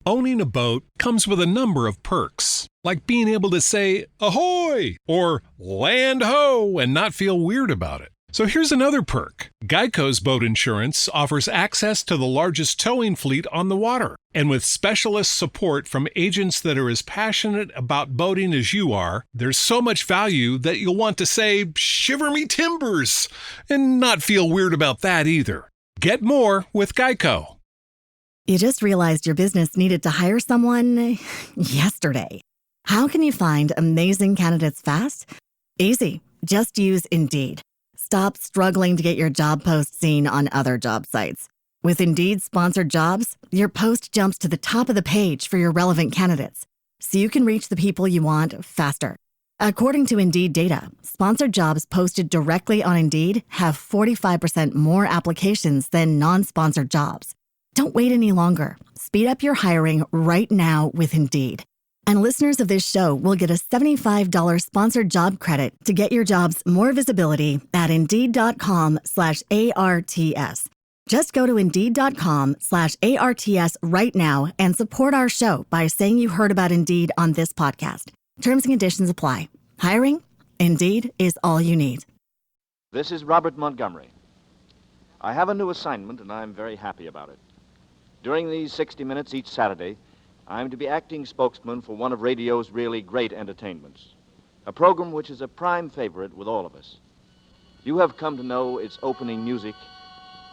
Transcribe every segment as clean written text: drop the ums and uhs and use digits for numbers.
Owning a boat comes with a number of perks, like being able to say, ahoy, or land ho, and not feel weird about it. So here's another perk. Geico's boat insurance offers access to the largest towing fleet on the water. And with specialist support from agents that are as passionate about boating as you are, there's so much value that you'll want to say, shiver me timbers, and not feel weird about that either. Get more with Geico. You just realized your business needed to hire someone yesterday. How can you find amazing candidates fast? Easy. Just use Indeed. Stop struggling to get your job post seen on other job sites. With Indeed sponsored jobs, your post jumps to the top of the page for your relevant candidates, so you can reach the people you want faster. According to Indeed data, sponsored jobs posted directly on Indeed have 45% more applications than non-sponsored jobs. Don't wait any longer. Speed up your hiring right now with Indeed. And listeners of this show will get a $75 sponsored job credit to get your jobs more visibility at Indeed.com/ARTS. Just go to Indeed.com/ARTS right now and support our show by saying you heard about Indeed on this podcast. Terms and conditions apply. Hiring? Indeed is all you need. This is Robert Montgomery. I have a new assignment, and I'm very happy about it. During these 60 minutes each Saturday, I'm to be acting spokesman for one of radio's really great entertainments, a program which is a prime favorite with all of us. You have come to know its opening music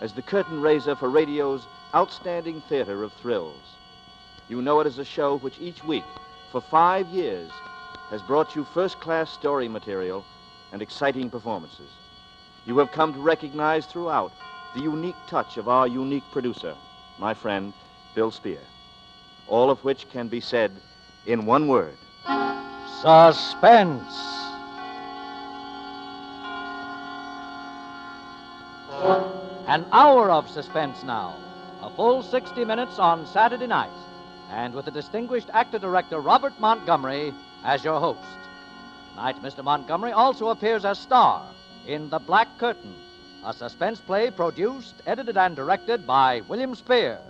as the curtain raiser for radio's outstanding theater of thrills. You know it as a show which each week, for 5 years, has brought you first-class story material and exciting performances. You have come to recognize throughout the unique touch of our unique producer, my friend, Bill Spear. All of which can be said in one word. Suspense. An hour of suspense now. A full 60 minutes on Saturday night. And with the distinguished actor-director Robert Montgomery as your host. Tonight, Mr. Montgomery also appears as star in The Black Curtain, a suspense play produced, edited, and directed by William Spear.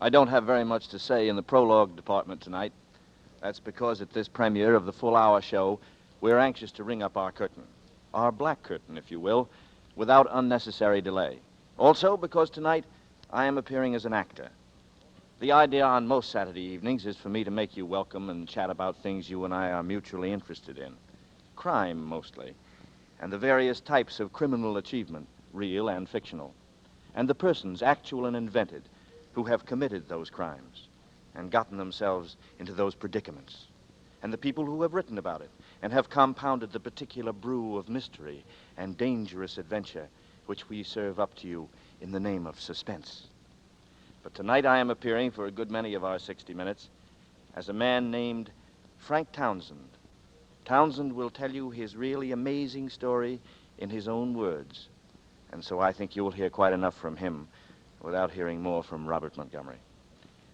I don't have very much to say in the prologue department tonight. That's because at this premiere of the full-hour show, we're anxious to ring up our curtain. Our black curtain, if you will, without unnecessary delay. Also because tonight I am appearing as an actor. The idea on most Saturday evenings is for me to make you welcome and chat about things you and I are mutually interested in. Crime, mostly, and the various types of criminal achievement, real and fictional, and the persons, actual and invented, who have committed those crimes and gotten themselves into those predicaments, and the people who have written about it and have compounded the particular brew of mystery and dangerous adventure which we serve up to you in the name of suspense. But tonight I am appearing for a good many of our 60 minutes as a man named Frank Townsend. Townsend will tell you his really amazing story in his own words, and so I think you'll hear quite enough from him without hearing more from Robert Montgomery.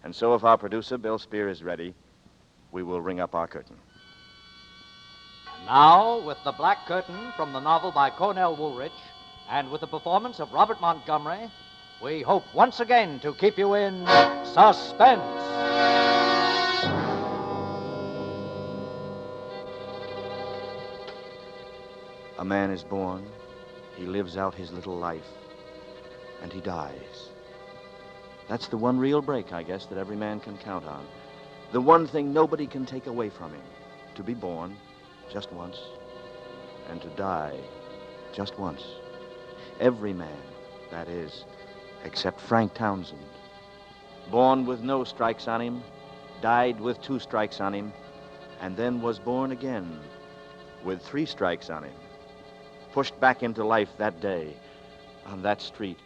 And so if our producer, Bill Spear, is ready, we will ring up our curtain. Now, with The Black Curtain from the novel by Cornell Woolrich, and with the performance of Robert Montgomery, we hope once again to keep you in suspense. A man is born, he lives out his little life, and he dies. That's the one real break, I guess, that every man can count on. The one thing nobody can take away from him. To be born just once, and to die just once. Every man, that is, except Frank Townsend. Born with no strikes on him, died with 2 strikes on him, and then was born again with 3 strikes on him. Pushed back into life that day on that street.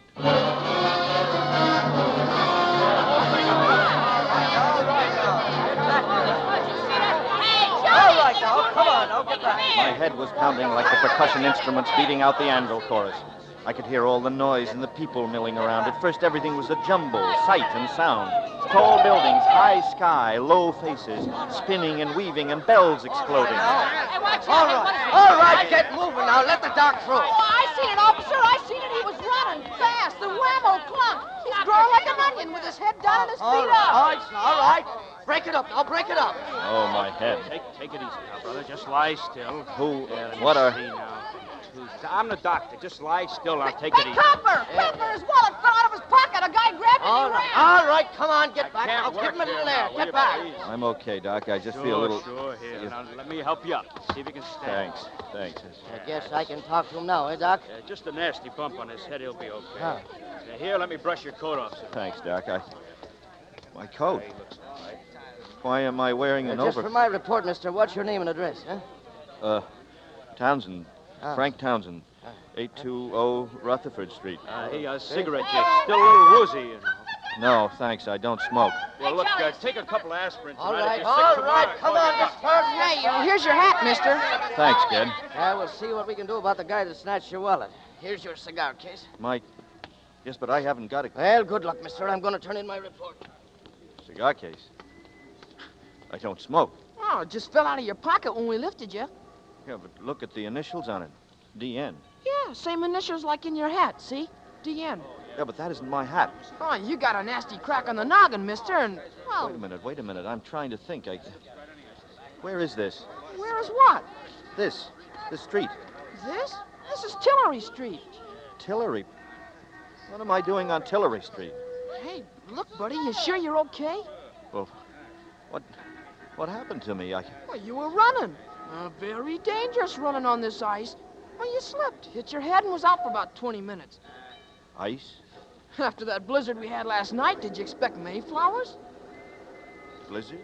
My head was pounding like the percussion instruments beating out the anvil chorus. I could hear all the noise and the people milling around. At first, everything was a jumble, sight and sound. Tall buildings, high sky, low faces, spinning and weaving, and bells exploding. All right, get moving now. Let the doc through. Oh, I seen it, officer. I seen it. He was running fast. walking with his head down and his feet All up. right, all right. Break it up now, break it up. Oh, my head. Take it easy now, brother. Just lie still. Who? Let me What are... see now. I'm the doctor. Just lie still now. Take Hey, it easy. Copper! Copper, his wallet fell out of his pocket. A guy grabbed it and he ran. All right, come on, get back. Can't I'll give work him a little here air. now, will Get you, back. please? I'm okay, Doc. I just Sure, feel a little... Sure, here. You- Now, let me help you up. See if you can stand. Thanks. I guess I can talk to him now, eh, Doc? Just a nasty bump on his head. He'll be okay. Huh. Here, let me brush your coat off, sir. Thanks, Doc. My coat. He looks all right. Why am I wearing an Just for over... my report, mister, what's your name and address, huh? Townsend. Oh. Frank Townsend. 820 Rutherford Street. Hey, cigarette. You're still a little woozy, you know. No, thanks. I don't smoke. Well, look, take a couple of aspirin All tonight. right, If you're sick all tomorrow, right. Come call on, your Miss doctor. Purdy. Here's your hat, mister. Thanks, kid. Yeah, we'll see what we can do about the guy that snatched your wallet. Here's your cigar case. Yes, but I haven't got a Well, good luck, mister. I'm going to turn in my report. cigar case. I don't smoke. Oh, it just fell out of your pocket when we lifted you. Yeah, but look at the initials on it. DN. Yeah, same initials like in your hat, see? DN. Yeah, but that isn't my hat. Oh, you got a nasty crack on the noggin, mister, and, well, Wait a minute. I'm trying to think. Where is this? where is what? This street. This? This is Tillery Street. Tillery. What am I doing on Tillery Street? Hey, look, buddy, you sure you're okay? Well, what happened to me? Well, you were running. Very dangerous running on this ice. Well, you slipped, hit your head, and was out for about 20 minutes. Ice? After that blizzard we had last night, did you expect Mayflowers? Blizzard?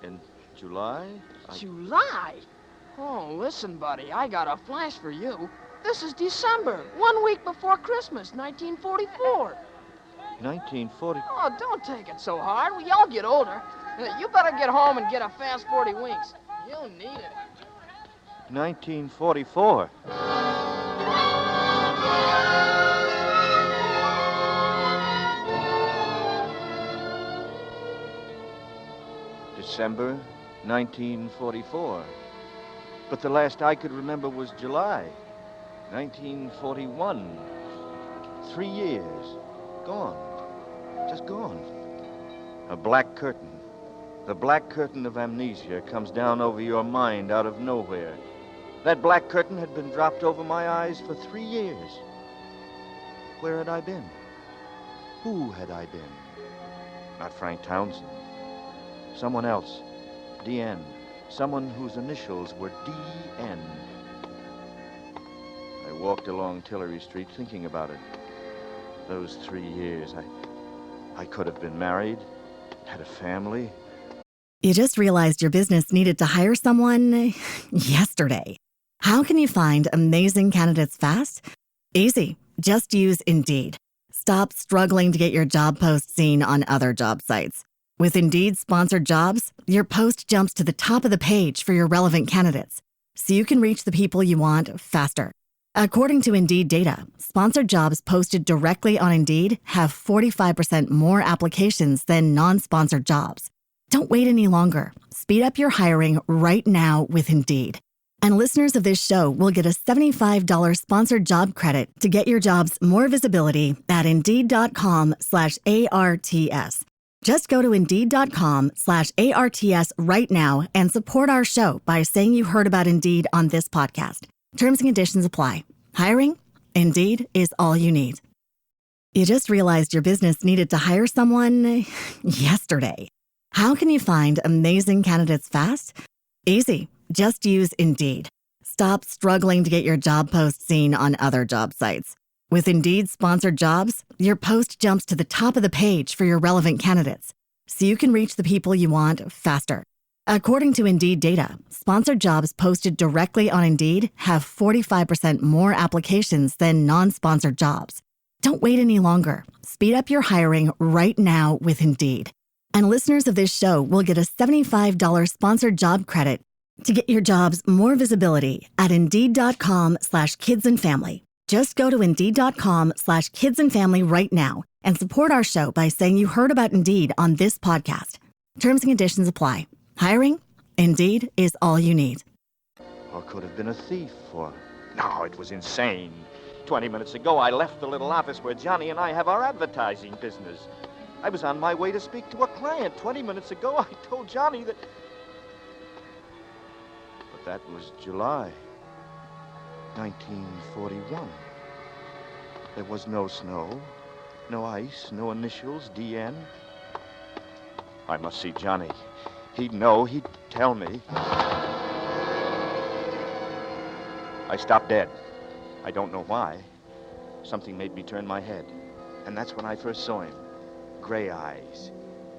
In July? July? Oh, listen, buddy, I got a flash for you. This is December, 1 week before Christmas, 1944. 1940. Oh, don't take it so hard. We all get older. You better get home and get a fast 40 winks. You'll need it. 1944. December 1944. But the last I could remember was July 1941. 3 years. Gone. Just gone. A black curtain. The black curtain of amnesia comes down over your mind out of nowhere. That black curtain had been dropped over my eyes for 3 years. Where had I been? Who had I been? Not Frank Townsend. Someone else. DN. Someone whose initials were DN. I walked along Tillery Street thinking about it. Those 3 years, I could have been married, had a family. You just realized your business needed to hire someone yesterday. How can you find amazing candidates fast? Easy. Just use Indeed. Stop struggling to get your job post seen on other job sites. With Indeed sponsored jobs, your post jumps to the top of the page for your relevant candidates, so you can reach the people you want faster. According to Indeed data, sponsored jobs posted directly on Indeed have 45% more applications than non-sponsored jobs. Don't wait any longer. Speed up your hiring right now with Indeed. And listeners of this show will get a $75 sponsored job credit to get your jobs more visibility at Indeed.com/ARTS. Just go to Indeed.com/ARTS right now and support our show by saying you heard about Indeed on this podcast. Terms and conditions apply. Hiring? Indeed is all you need. You just realized your business needed to hire someone yesterday. How can you find amazing candidates fast? Easy. Just use Indeed. Stop struggling to get your job post seen on other job sites. With Indeed sponsored jobs, your post jumps to the top of the page for your relevant candidates, so you can reach the people you want faster. According to Indeed data, sponsored jobs posted directly on Indeed have 45% more applications than non-sponsored jobs. Don't wait any longer. Speed up your hiring right now with Indeed. And listeners of this show will get a $75 sponsored job credit to get your jobs more visibility at Indeed.com/kidsandfamily. Just go to Indeed.com/kidsandfamily right now and support our show by saying you heard about Indeed on this podcast. Terms and conditions apply. Hiring? Indeed is all you need. Or could have been a thief, or... No, it was insane. 20 minutes ago, I left the little office where Johnny and I have our advertising business. I was on my way to speak to a client 20 minutes ago. I told Johnny that... But that was July 1941. There was no snow, no ice, no initials, DN. I must see Johnny. He'd know, he'd tell me. I stopped dead. I don't know why. Something made me turn my head. And that's when I first saw him. Gray eyes.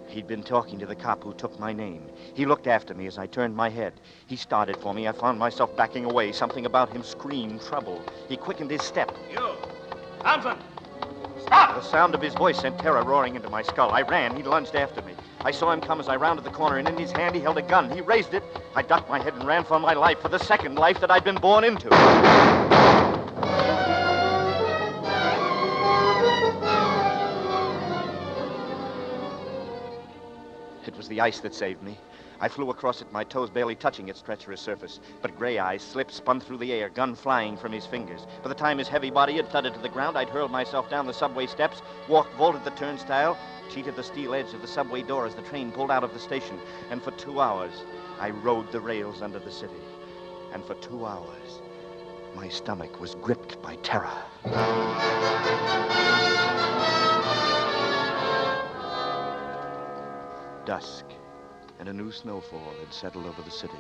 He'd been talking to the cop who took my name. He looked after me as I turned my head. He started for me. I found myself backing away. Something about him screamed trouble. He quickened his step. You! Townsend! Stop! The sound of his voice sent terror roaring into my skull. I ran. He lunged after me. I saw him come as I rounded the corner, and in his hand he held a gun. He raised it. I ducked my head and ran for my life, for the second life that I'd been born into. It was the ice that saved me. I flew across it, my toes barely touching its treacherous surface. But Gray Eyes slipped, spun through the air, gun flying from his fingers. By the time his heavy body had thudded to the ground, I'd hurled myself down the subway steps, vaulted the turnstile, cheated the steel edge of the subway door as the train pulled out of the station. And for 2 hours, I rode the rails under the city. And for 2 hours, my stomach was gripped by terror. Dusk, and a new snowfall had settled over the city.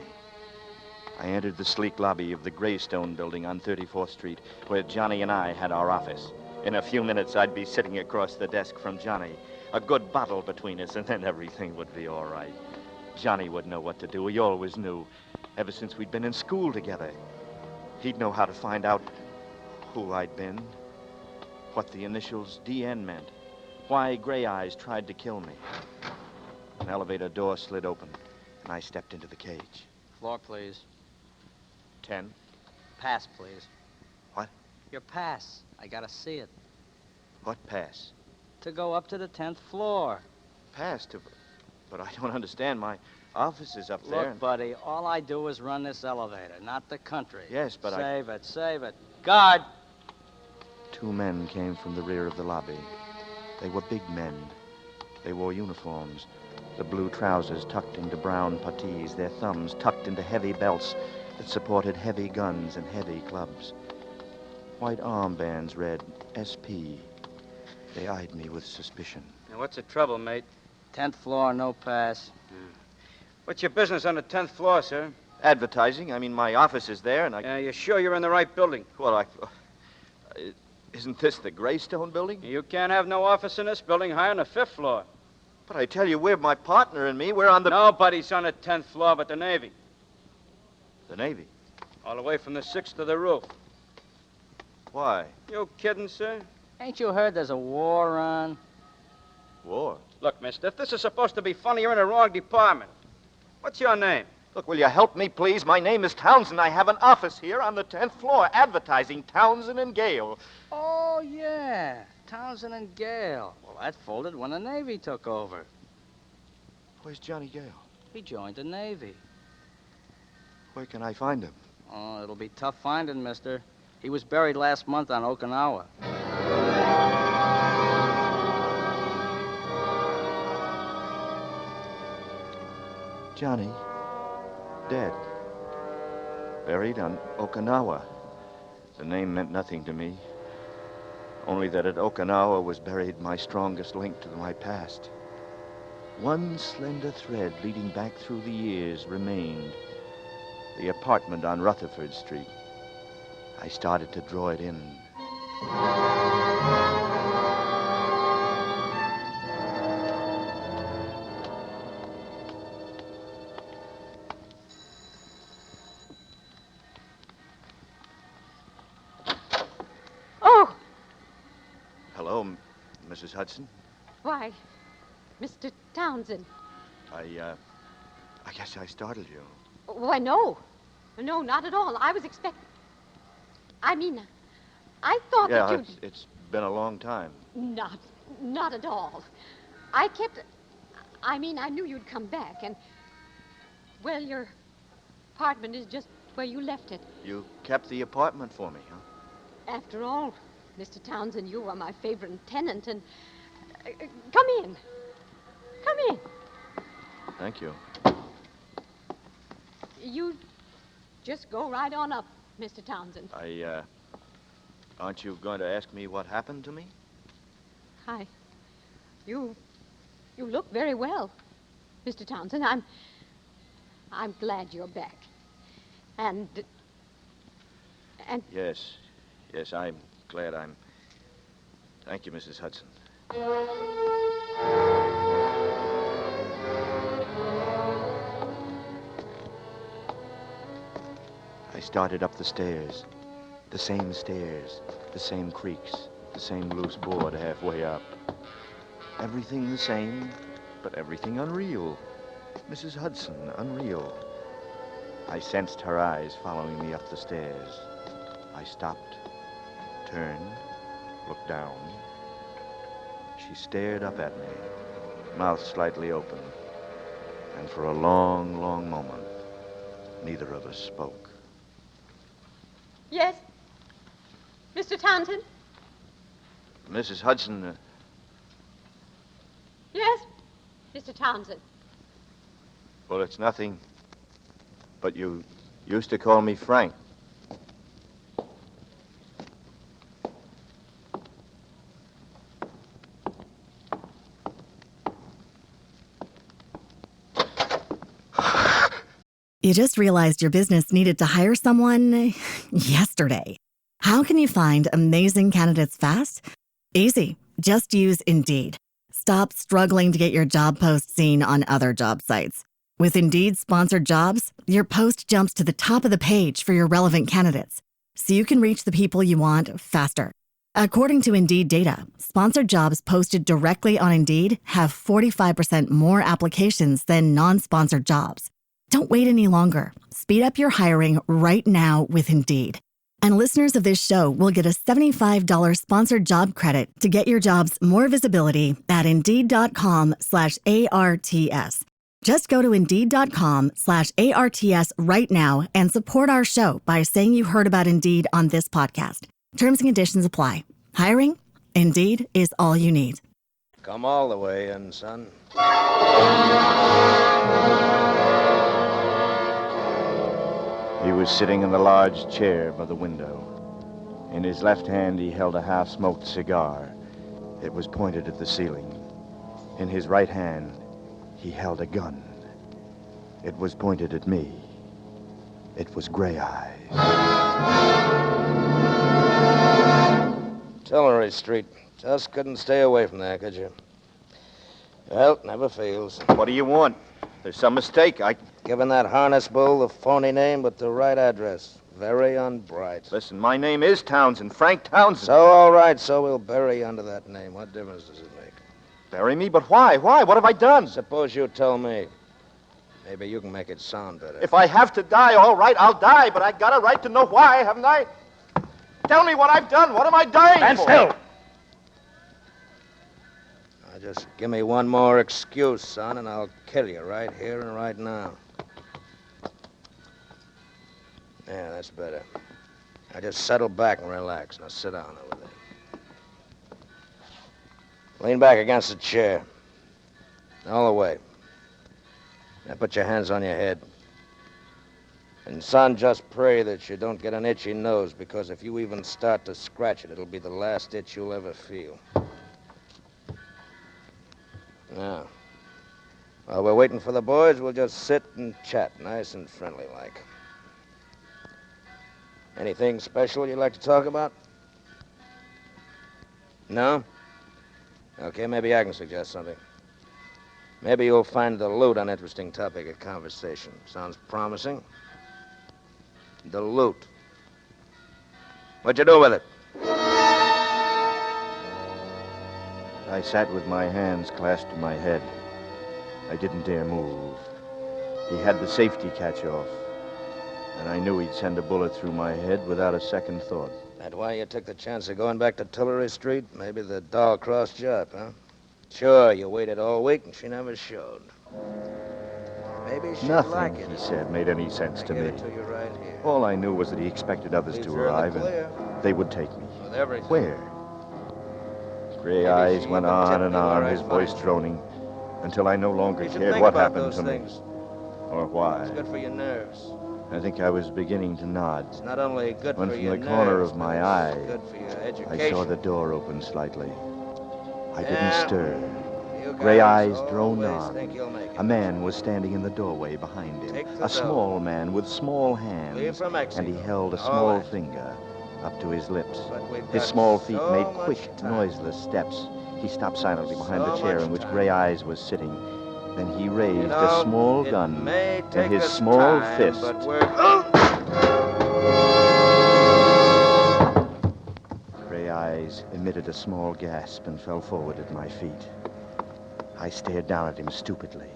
I entered the sleek lobby of the Greystone building on 34th Street, where Johnny and I had our office. In a few minutes, I'd be sitting across the desk from Johnny. A good bottle between us, and then everything would be all right. Johnny would know what to do. He always knew, ever since we'd been in school together. He'd know how to find out who I'd been, what the initials DN meant, why Gray Eyes tried to kill me. An elevator door slid open, and I stepped into the cage. Floor, please. 10. Pass, please. What? Your pass. I gotta see it. What pass? To go up to the 10th floor. Pass to... But I don't understand. My office is up there. Look, buddy, all I do is run this elevator, not the country. Yes, but Save it. Guard! 2 men came from the rear of the lobby. They were big men. They wore uniforms. The blue trousers tucked into brown puttees, their thumbs tucked into heavy belts that supported heavy guns and heavy clubs. White armbands read SP. They eyed me with suspicion. Now, what's the trouble, mate? 10th floor, no pass. What's your business on the 10th floor, sir? Advertising. I mean, my office is there, and You sure you're in the right building? Well, isn't this the Greystone building? You can't have no office in this building higher than the 5th floor. But I tell you, my partner and me, we're on the... Nobody's on the 10th floor but the Navy. The Navy. All the way from the 6th to the roof. Why? You kidding, sir? Ain't you heard there's a war on? War. Look, mister, if this is supposed to be funny, you're in the wrong department. What's your name? Look, will you help me, please? My name is Townsend. I have an office here on the 10th floor, advertising Townsend and Gale. Oh, yeah. Townsend and Gale. Well, that folded when the Navy took over. Where's Johnny Gale? He joined the Navy. Where can I find him? Oh, it'll be tough finding, mister. He was buried last month on Okinawa. Johnny, dead. Buried on Okinawa. The name meant nothing to me. Only that at Okinawa was buried my strongest link to my past. One slender thread leading back through the years remained. The apartment on Rutherford Street. I started to draw it in. Oh! Hello, Mrs. Hudson. Why, Mr. Townsend. I guess I startled you. Why, no. No, not at all. I was I thought that Yeah, you'd... it's been a long time. Not at all. I knew you'd come back, and... Well, your apartment is just where you left it. You kept the apartment for me, huh? After all, Mr. Townsend, you were my favorite tenant, and Come in. Come in. Thank you. You just go right on up, Mr. Townsend. Aren't you going to ask me what happened to me? Hi. You look very well, Mr. Townsend. I'm glad you're back. And Yes, I'm glad Thank you, Mrs. Hudson. I started up the stairs. The same creaks, the same loose board halfway up. Everything the same, but everything unreal. Mrs. Hudson, unreal. I sensed her eyes following me up the stairs. I stopped, turned, looked down. She stared up at me, mouth slightly open. And for a long, long moment, neither of us spoke. Yes? Mr. Townsend? Mrs. Hudson, Yes? Mr. Townsend. well, it's nothing, but you used to call me Frank. You just realized your business needed to hire someone yesterday. How can you find amazing candidates fast? Easy. Just use Indeed. Stop struggling to get your job post seen on other job sites. With Indeed sponsored jobs, your post jumps to the top of the page for your relevant candidates, so you can reach the people you want faster. According to Indeed data, sponsored jobs posted directly on Indeed have 45% more applications than non-sponsored jobs. Don't wait any longer. Speed up your hiring right now with Indeed. And listeners of this show will get a $75 sponsored job credit to get your jobs more visibility at Indeed.com/ARTS. Just go to Indeed.com/ARTS right now and support our show by saying you heard about Indeed on this podcast. Terms and conditions apply. Hiring? Indeed is all you need. Come all the way in, son. He was sitting in the large chair by the window. In his left hand, he held a half-smoked cigar. It was pointed at the ceiling. In his right hand, he held a gun. It was pointed at me. It was Gray Eyes. Tillery Street. Just couldn't stay away from there, could you? Well, never fails. What do you want? There's some mistake. Given that harness bull the phony name, but the right address. Very unbright. Listen, my name is Townsend, Frank Townsend. So, all right, so we'll bury you under that name. What difference does it make? Bury me? But why? Why? What have I done? Suppose you tell me. Maybe you can make it sound better. If I have to die, all right, I'll die, but I got a right to know why, haven't I? Tell me what I've done. What am I dying Stand for? still! Now, just give me one more excuse, son, and I'll kill you right here and right now. Yeah, that's better. Now just settle back and relax. Now sit down over there. Lean back against the chair. All the way. Now put your hands on your head. And son, just pray that you don't get an itchy nose, because if you even start to scratch it, it'll be the last itch you'll ever feel. Now, while we're waiting for the boys, we'll just sit and chat, nice and friendly like. Anything special you'd like to talk about? No? Okay, maybe I can suggest something. Maybe you'll find the loot an interesting topic of conversation. Sounds promising? The loot. What'd you do with it? I sat with my hands clasped to my head. I didn't dare move. He had the safety catch off, and I knew he'd send a bullet through my head without a second thought. That why you took the chance of going back to Tillery Street? Maybe the doll crossed you up, huh? Sure, you waited all week and she never showed. Maybe she'd Nothing, like it. he said, made any sense to I give me. it to you right here. All I knew was that he expected others Leaves to her in the arrive, clear. and they would take me. With everything. Where? Gray eyes went on and on, his voice droning, until I no longer You should cared think what about happened those to things. me or why. It's good for your nerves. I think I was beginning to nod It's not only good when for from your the nerves, corner of but my it's eye, good for your I education. saw the door open slightly. I didn't Yeah, stir. You Gray guys eyes droned always on. think you'll make it. A man was standing in the doorway behind him. Take the A small man with small Leave hands. for Mexico. And he held a All small right. finger up to his lips. But we've His got small feet so made much quick, time. noiseless steps. He stopped silently behind the So chair much in which time. Gray Eyes was sitting. Then he raised You know, a small it gun may and take his us small time, fist. But we're... Gray Eyes emitted a small gasp and fell forward at my feet. I stared down at him stupidly.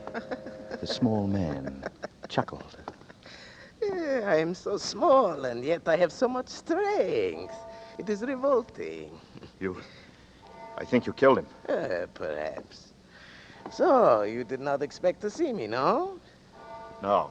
The small man chuckled. I am so small, and yet I have so much strength. It is revolting. I think you killed him. Perhaps. So, you did not expect to see me, no? No.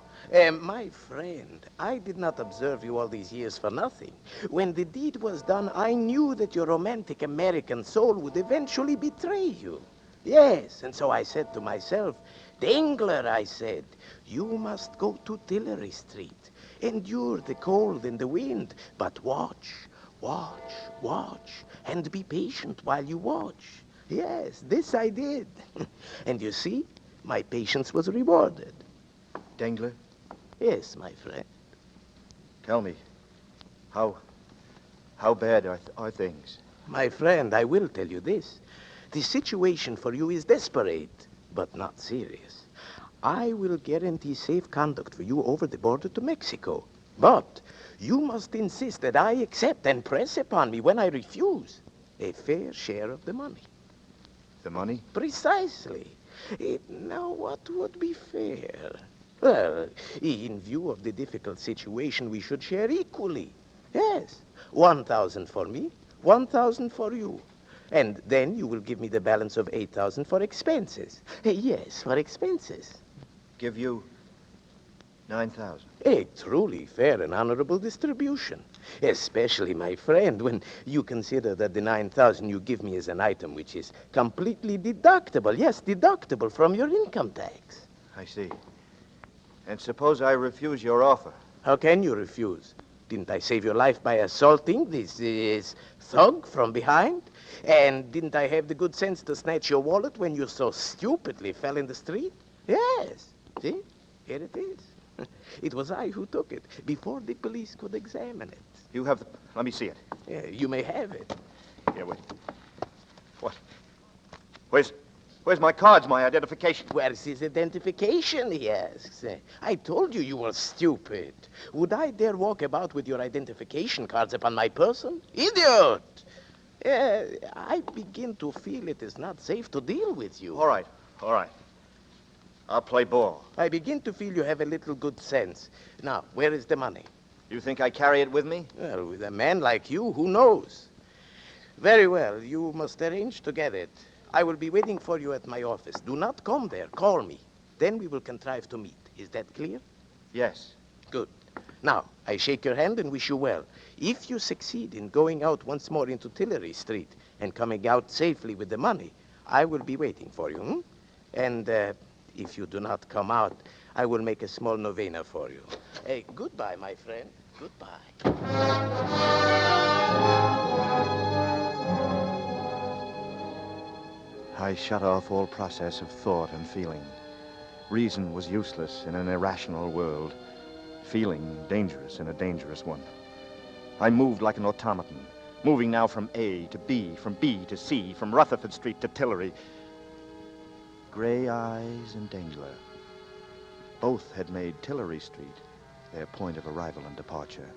My friend, I did not observe you all these years for nothing. When the deed was done, I knew that your romantic American soul would eventually betray you. Yes, and so I said to myself, Dangler, I said, you must go to Tillery Street. Endure the cold and the wind, but watch, and be patient while you watch. Yes, this I did. And you see, my patience was rewarded. Dangler, Yes, my friend. tell me, how bad are things? My friend, I will tell you this. The situation for you is desperate, but not serious. I will guarantee safe conduct for you over the border to Mexico. But you must insist that I accept and press upon me when I refuse a fair share of the money. The money? Precisely. Now, what would be fair? Well, in view of the difficult situation, we should share equally. Yes, 1,000 for me, 1,000 for you. And then you will give me the balance of 8,000 for expenses. Yes, for expenses. Give you 9,000. A truly fair and honorable distribution. Especially, my friend, when you consider that the 9,000 you give me is an item which is completely deductible. Yes, deductible from your income tax. I see. And suppose I refuse your offer? How can you refuse? Didn't I save your life by assaulting this thug from behind? And didn't I have the good sense to snatch your wallet when you so stupidly fell in the street? Yes. See? Here it is. It was I who took it, before the police could examine it. You have the... Let me see it. Yeah, you may have it. Here, wait. What? Where's my cards, my identification? Where's his identification, he asks. I told you you were stupid. Would I dare walk about with your identification cards upon my person? Idiot! I begin to feel it is not safe to deal with you. All right. I'll play ball. I begin to feel you have a little good sense. Now, where is the money? You think I carry it with me? Well, with a man like you, who knows? Very well, you must arrange to get it. I will be waiting for you at my office. Do not come there. Call me. Then we will contrive to meet. Is that clear? Yes. Good. Now, I shake your hand and wish you well. If you succeed in going out once more into Tillery Street and coming out safely with the money, I will be waiting for you. And if you do not come out, I will make a small novena for you. Goodbye, my friend. Goodbye. I shut off all process of thought and feeling. Reason was useless in an irrational world. Feeling dangerous in a dangerous one. I moved like an automaton, moving now from A to B, from B to C, from Rutherford Street to Tillery. Gray Eyes and Dangler. Both had made Tillery Street their point of arrival and departure,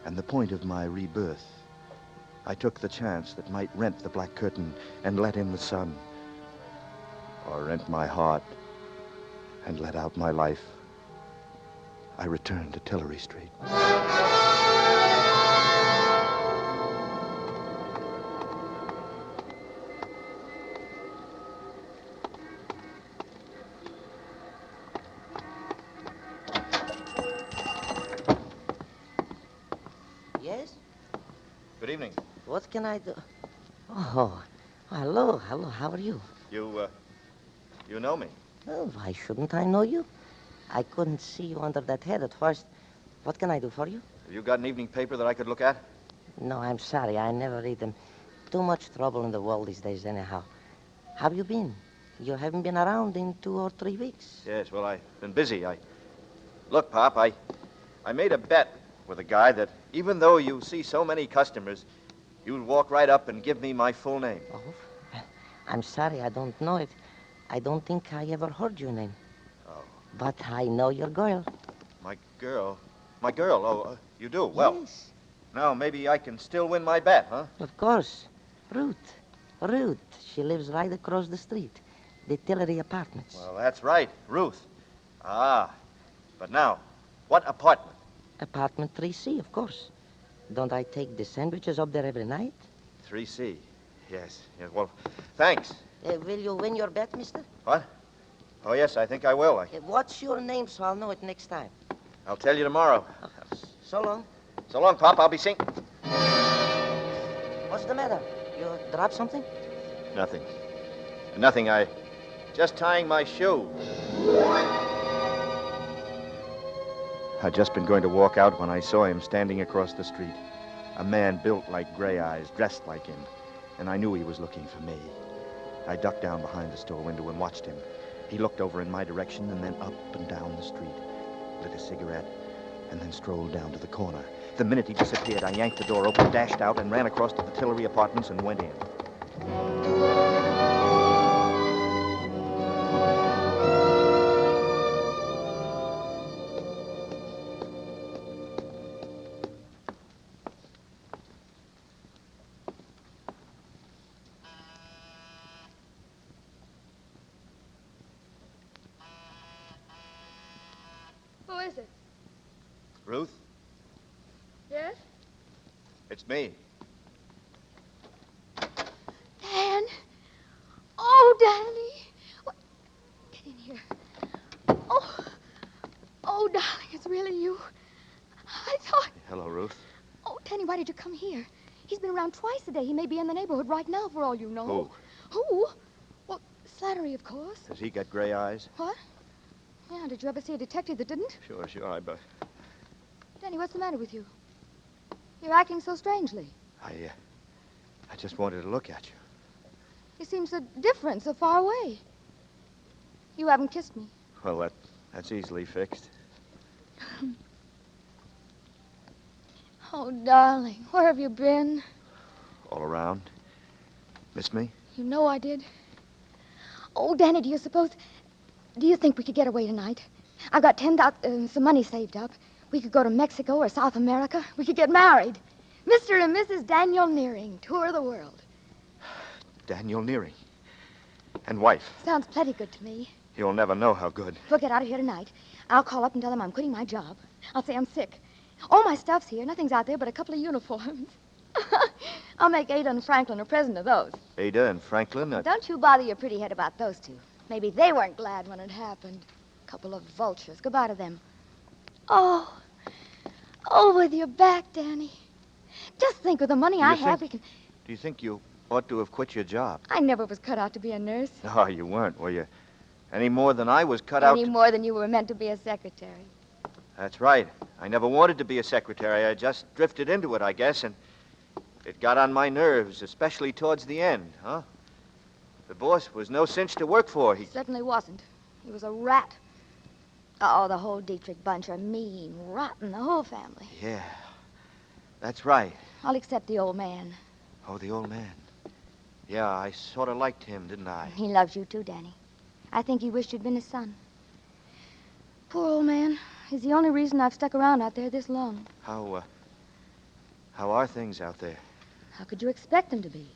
and the point of my rebirth. I took the chance that might rent the black curtain and let in the sun, or rent my heart and let out my life. I returned to Tillery Street. Yes? Good evening. What can I do? Oh, Hello. How are you? You know me. Oh, why shouldn't I know you? I couldn't see you under that head at first. What can I do for you? Have you got an evening paper that I could look at? No, I'm sorry. I never read them. Too much trouble in the world these days, anyhow. How have you been? You haven't been around in 2 or 3 weeks. Yes, well, I've been busy. Look, Pop, I made a bet with a guy that even though you see so many customers, you'd walk right up and give me my full name. Oh, I'm sorry. I don't know it. I don't think I ever heard your name. Oh. But I know your girl. My girl? My girl? Oh, you do? Well, yes. Now maybe I can still win my bet, huh? Of course. Ruth. She lives right across the street. The Tillery Apartments. Well, that's right. Ruth. Ah. But now, what apartment? Apartment 3C, of course. Don't I take the sandwiches up there every night? 3C. Yes. Well, thanks. Will you win your bet, mister? What? Oh, yes, I think I will. What's your name so I'll know it next time? I'll tell you tomorrow. So long. So long, Pop. I'll be seeing... What's the matter? You dropped something? Nothing. Nothing. Just tying my shoe. I'd just been going to walk out when I saw him standing across the street. A man built like Gray Eyes, dressed like him. And I knew he was looking for me. I ducked down behind the store window and watched him. He looked over in my direction and then up and down the street, lit a cigarette, and then strolled down to the corner. The minute he disappeared, I yanked the door open, dashed out, and ran across to the Tillery Apartments and went in. Who is it? Ruth? Yes? It's me. Dan? Oh, Danny. What? Get in here. Oh, darling, it's really you. I thought... Hello, Ruth. Oh, Danny, why did you come here? He's been around twice a day. He may be in the neighborhood right now, for all you know. Who? Well, Slattery, of course. Has he got gray eyes? What? Yeah, did you ever see a detective that didn't? Sure, but... Danny, what's the matter with you? You're acting so strangely. I just wanted to look at you. You seem so different, so far away. You haven't kissed me. Well, that's easily fixed. Oh, darling, where have you been? All around. Miss me? You know I did. Oh, Danny, do you think we could get away tonight? I've got some money saved up. We could go to Mexico or South America. We could get married. Mr. and Mrs. Daniel Nearing, tour the world. Daniel Nearing. And wife. Sounds plenty good to me. You'll never know how good. We'll get out of here tonight. I'll call up and tell them I'm quitting my job. I'll say I'm sick. All my stuff's here. Nothing's out there but a couple of uniforms. I'll make Ada and Franklin a present of those. Ada and Franklin? Don't you bother your pretty head about those two. Maybe they weren't glad when it happened. Couple of vultures. Goodbye to them. Oh, with your back, Danny. Just think of the money I have. We can... Do you think you ought to have quit your job? I never was cut out to be a nurse. No, you weren't, were you? Any more than I was cut out Any more than you were meant to be a secretary. That's right. I never wanted to be a secretary. I just drifted into it, I guess, and it got on my nerves, especially towards the end, huh? The boss was no cinch to work for. He certainly wasn't. He was a rat. Oh, the whole Dietrich bunch are mean, rotten, the whole family. Yeah, that's right. All except the old man. Oh, the old man. Yeah, I sort of liked him, didn't I? He loves you too, Danny. I think he wished you'd been his son. Poor old man. He's the only reason I've stuck around out there this long. How are things out there? How could you expect them to be?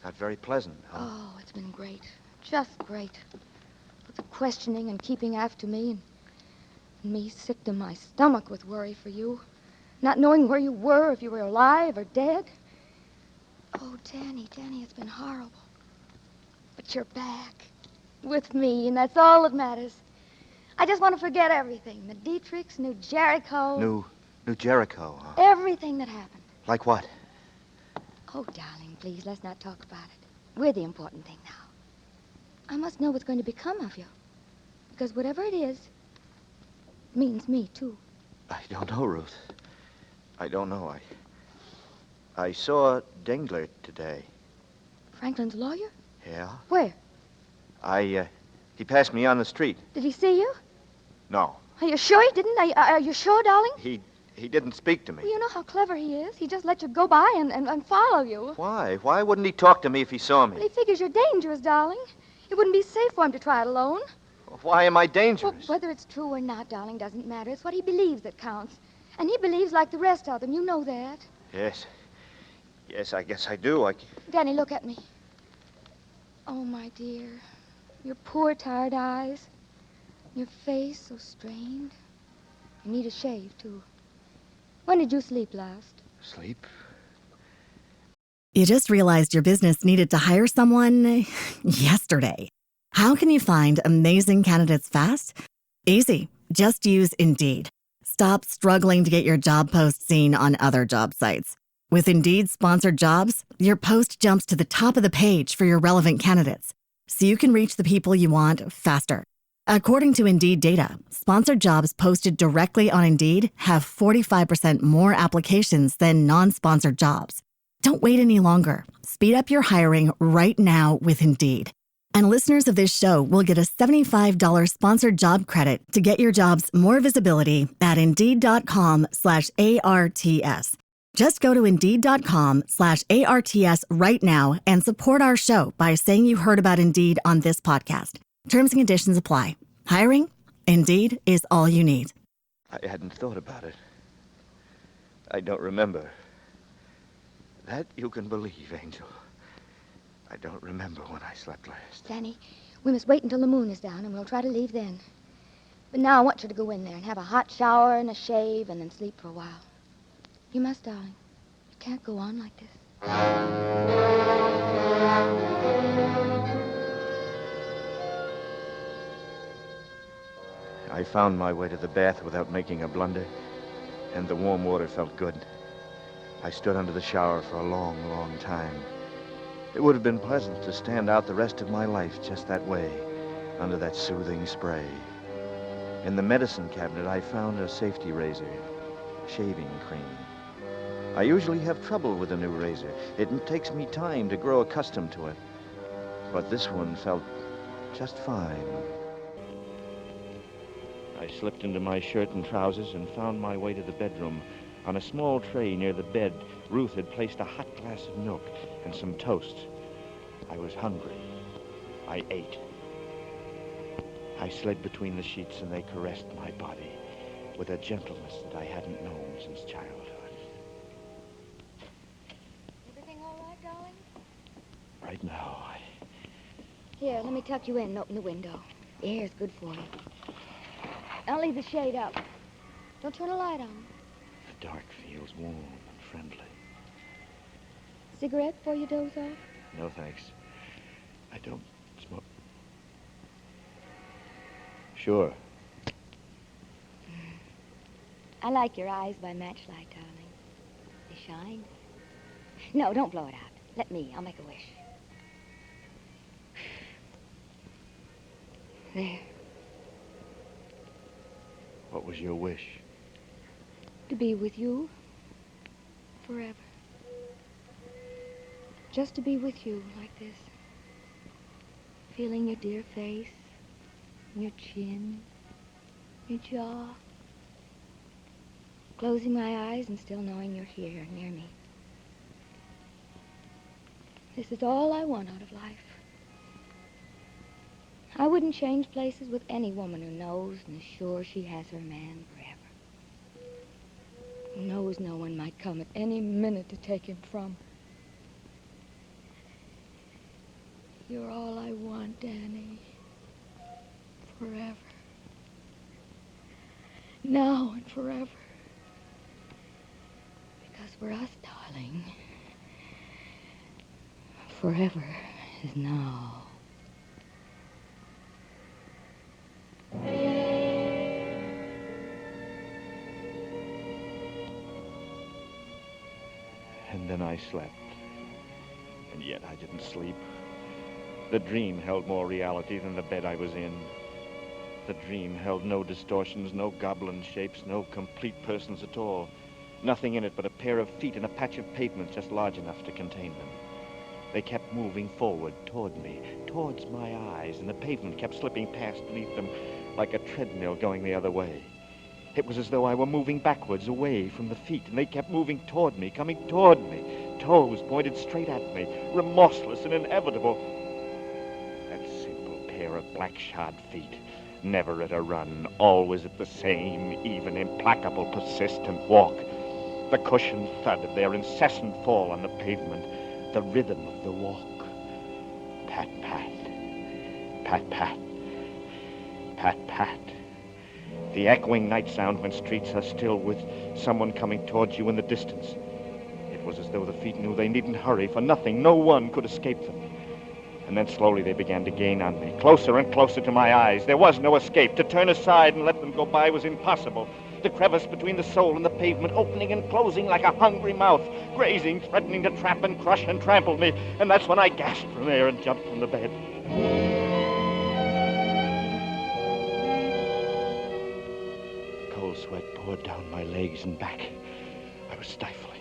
Not very pleasant, huh? Oh, it's been great. Just great. But the questioning and keeping after me and me sick to my stomach with worry for you. Not knowing where you were, if you were alive or dead. Oh, Danny, it's been horrible. But you're back. With me, and that's all that matters. I just want to forget everything. The Dietrichs, New Jericho. New Jericho, huh? Everything that happened. Like what? Oh, darling, please, let's not talk about it. We're the important thing now. I must know what's going to become of you. Because whatever it is, means me, too. I don't know, Ruth. I don't know. I saw Dengler today. Franklin's lawyer? Yeah? Where? He passed me on the street. Did he see you? No. Are you sure he didn't? Are you sure, darling? He didn't speak to me. Well, you know how clever he is. He just let you go by and follow you. Why? Why wouldn't he talk to me if he saw me? Well, he figures you're dangerous, darling. It wouldn't be safe for him to try it alone. Why am I dangerous? Well, whether it's true or not, darling, doesn't matter. It's what he believes that counts. And he believes like the rest of them. You know that. Yes. Yes, I guess I do. Danny, look at me. Oh, my dear. Your poor, tired eyes. Your face so strained. You need a shave, too. When did you sleep last? Sleep? You just realized your business needed to hire someone yesterday. How can you find amazing candidates fast? Easy. Just use Indeed. Stop struggling to get your job post seen on other job sites. With Indeed sponsored jobs, your post jumps to the top of the page for your relevant candidates, so you can reach the people you want faster. According to Indeed data, sponsored jobs posted directly on Indeed have 45% more applications than non-sponsored jobs. Don't wait any longer. Speed up your hiring right now with Indeed. And listeners of this show will get a $75 sponsored job credit to get your jobs more visibility at Indeed.com/ARTS. Just go to Indeed.com/ARTS right now and support our show by saying you heard about Indeed on this podcast. Terms and conditions apply. Hiring? Indeed is all you need. I hadn't thought about it. I don't remember. That you can believe, Angel. I don't remember when I slept last. Danny, we must wait until the moon is down, and we'll try to leave then. But now I want you to go in there and have a hot shower and a shave and then sleep for a while. You must, darling. You can't go on like this. I found my way to the bath without making a blunder, and the warm water felt good. I stood under the shower for a long, long time. It would have been pleasant to stand out the rest of my life just that way, under that soothing spray. In the medicine cabinet, I found a safety razor, shaving cream. I usually have trouble with a new razor. It takes me time to grow accustomed to it. But this one felt just fine. I slipped into my shirt and trousers and found my way to the bedroom. On a small tray near the bed, Ruth had placed a hot glass of milk and some toast. I was hungry. I ate. I slid between the sheets and they caressed my body with a gentleness that I hadn't known since childhood. Everything all right, darling? Right now, Here, let me tuck you in and open the window. The air's good for you. I'll leave the shade up. Don't turn a light on. The dark feels warm and friendly. Cigarette before you doze off? No, thanks. I don't smoke. Sure. I like your eyes by matchlight, darling. They shine. No, don't blow it out. Let me. I'll make a wish. There. What was your wish? To be with you forever. Just to be with you like this. Feeling your dear face, your chin, your jaw. Closing my eyes and still knowing you're here near me. This is all I want out of life. I wouldn't change places with any woman who knows and is sure she has her man forever. Who knows no one might come at any minute to take him from her. You're all I want, Danny. Forever. Now and forever. Because for us, darling, forever is now. And then I slept. And yet I didn't sleep. The dream held more reality than the bed I was in. The dream held no distortions, no goblin shapes, no complete persons at all. Nothing in it but a pair of feet and a patch of pavement just large enough to contain them. They kept moving forward toward me, towards my eyes, and the pavement kept slipping past beneath them like a treadmill going the other way. It was as though I were moving backwards, away from the feet, and they kept moving toward me, coming toward me. Toes pointed straight at me, remorseless and inevitable. That simple pair of black-shod feet, never at a run, always at the same, even, implacable, persistent walk. The cushioned thud of their incessant fall on the pavement, the rhythm of the walk. Pat, pat, pat, pat, pat, pat. The echoing night sound when streets are still with someone coming towards you in the distance. It was as though the feet knew they needn't hurry, for nothing, no one could escape them. And then slowly they began to gain on me, closer and closer to my eyes. There was no escape. To turn aside and let them go by was impossible. The crevice between the soul and the pavement opening and closing like a hungry mouth, grazing, threatening to trap and crush and trample me. And that's when I gasped from air and jumped from the bed. Cold sweat poured down my legs and back. I was stifling.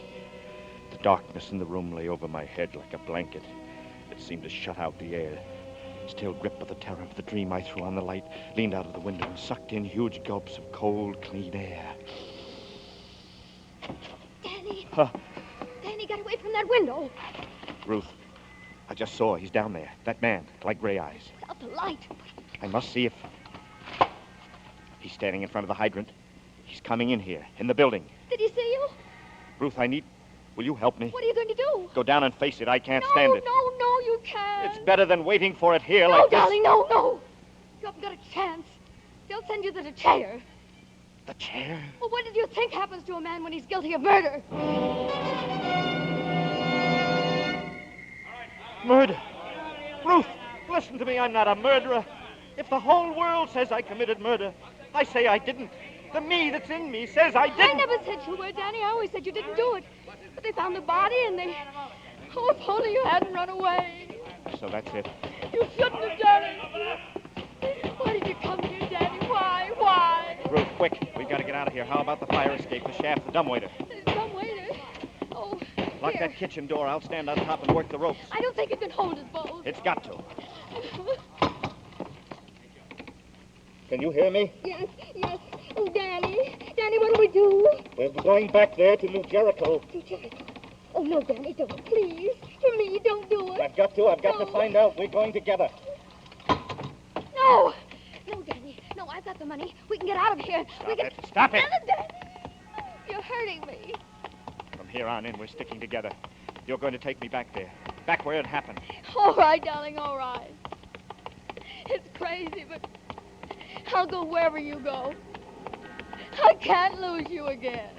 The darkness in the room lay over my head like a blanket. It seemed to shut out the air. Still gripped by the terror of the dream, I threw on the light, leaned out of the window, and sucked in huge gulps of cold, clean air. Danny! Huh? Danny, get away from that window. Ruth, I just saw. He's down there. That man, like gray eyes. Put out the light. I must see if... He's standing in front of the hydrant. He's coming in here, in the building. Did he see you? Ruth, I need... Will you help me? What are you going to do? Go down and face it. I can't stand it. No, you can't. It's better than waiting for it here no, like this. Darling, no. You haven't got a chance. They'll send you to the chair. The chair? Well, what did you think happens to a man when he's guilty of murder? Murder? Ruth, listen to me. I'm not a murderer. If the whole world says I committed murder, I say I didn't. The me that's in me says I didn't. I never said you were, Danny. I always said you didn't do it. But they found the body and they... Oh, if only you hadn't run away. So that's it. You shouldn't have done it. Why did you come here, Danny? Why? Ruth, quick. We've got to get out of here. How about the fire escape, the shaft, the dumbwaiter? Dumbwaiter? Oh, Lock here. that kitchen door. I'll stand on top and work the ropes. I don't think it can hold us both. It's got to. Can you hear me? Yes. Oh, Danny, what do we do? We're going back there to New Jericho. To Jericho? Oh, no, Danny, don't. Please. For me, don't do it. I've got to find out. We're going together. No, Danny. No, I've got the money. We can get out of here. Stop it. Danny, you're hurting me. From here on in, we're sticking together. You're going to take me back there. Back where it happened. All right, darling, all right. It's crazy, but I'll go wherever you go. I can't lose you again.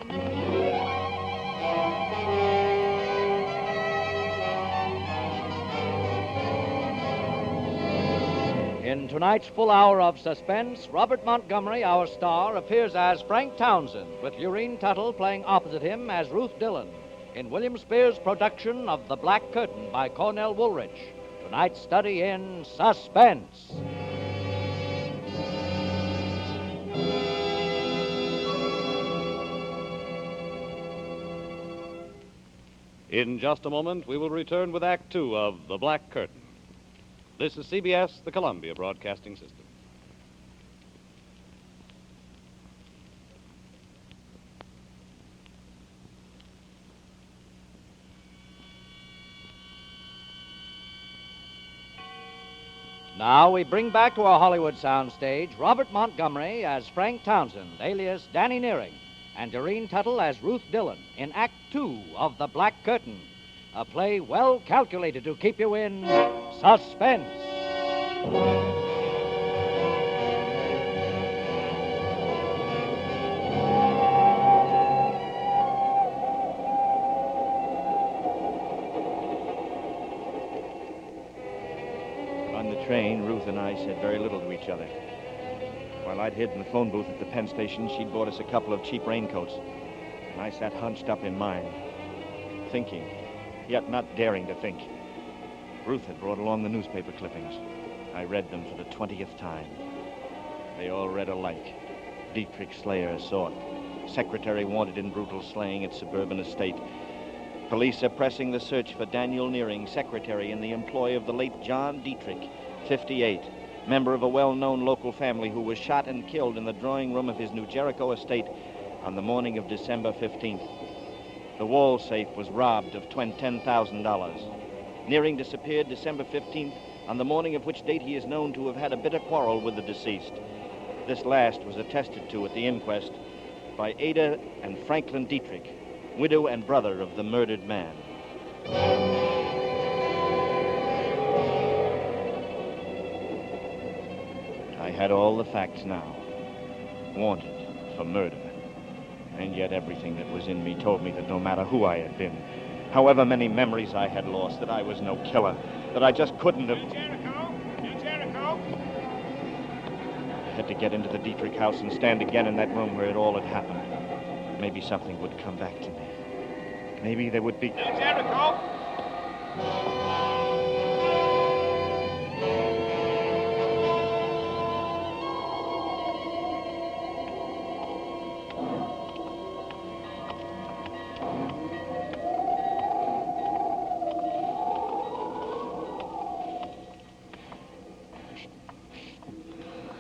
In tonight's full hour of suspense, Robert Montgomery, our star, appears as Frank Townsend, with Lurene Tuttle playing opposite him as Ruth Dillon, in William Spear's production of The Black Curtain by Cornell Woolrich. Tonight's study in Suspense. In just a moment, we will return with Act Two of The Black Curtain. This is CBS, the Columbia Broadcasting System. Now we bring back to our Hollywood soundstage Robert Montgomery as Frank Townsend, alias Danny Nearing, and Lurene Tuttle as Ruth Dillon in Act Two of The Black Curtain, a play well calculated to keep you in suspense. On the train, Ruth and I said very little to each other. While I'd hid in the phone booth at the Penn station, she'd bought us a couple of cheap raincoats. And I sat hunched up in mine, thinking, yet not daring to think. Ruth had brought along the newspaper clippings. I read them for the 20th time. They all read alike. Dietrich Slayer sought. Secretary wanted in brutal slaying at suburban estate. Police are pressing the search for Daniel Nearing, secretary in the employ of the late John Dietrich, 58, member of a well-known local family who was shot and killed in the drawing room of his New Jericho estate on the morning of December 15th. The wall safe was robbed of $10,000. Nearing disappeared December 15th, on the morning of which date he is known to have had a bitter quarrel with the deceased. This last was attested to at the inquest by Ada and Franklin Dietrich, widow and brother of the murdered man. I had all the facts now. Wanted for murder. And yet everything that was in me told me that no matter who I had been, however many memories I had lost, that I was no killer, that I just couldn't have... I had to get into the Dietrich house and stand again in that room where it all had happened. Maybe something would come back to me. Maybe there would be...